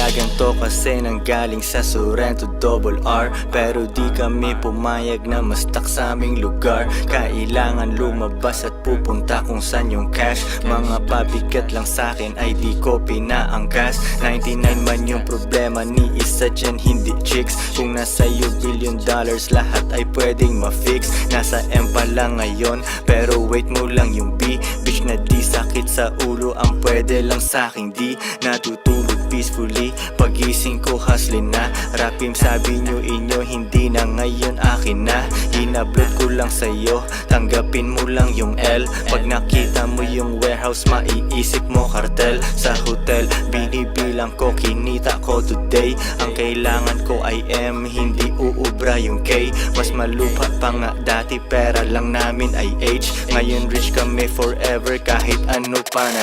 Ganto kasi nanggaling sa Sorrento Double R, pero di kami pumayag na mastak sa aming lugar. Kailangan lumabas at pupunta kung saan yung cash. Mga pabigat lang sa'kin ay di ko pinaangkas. 99 man yung problema, ni isa dyan hindi chicks. Kung nasa iyo $1 billion, lahat ay pwedeng ma-fix. Nasa M pa lang ngayon, pero wait mo lang yung B. Bitch na di sakit sa ulo, ang pwede lang sa'king di. Natutulog peacefully, pagising ko hustling na. Rapim sabi nyo inyo, hindi na ngayon akin na. Inablot ko lang sa'yo, tanggapin mo lang yung L. Pag nakita mo yung warehouse, maiisip mo kartel. Sa hotel, binibilang ko, kinita ko today. Ang kailangan ko ay M, hindi uubra yung K. Mas malupa pa nga dati, pera lang namin ay H. Ngayon rich kami forever, kahit ano pa na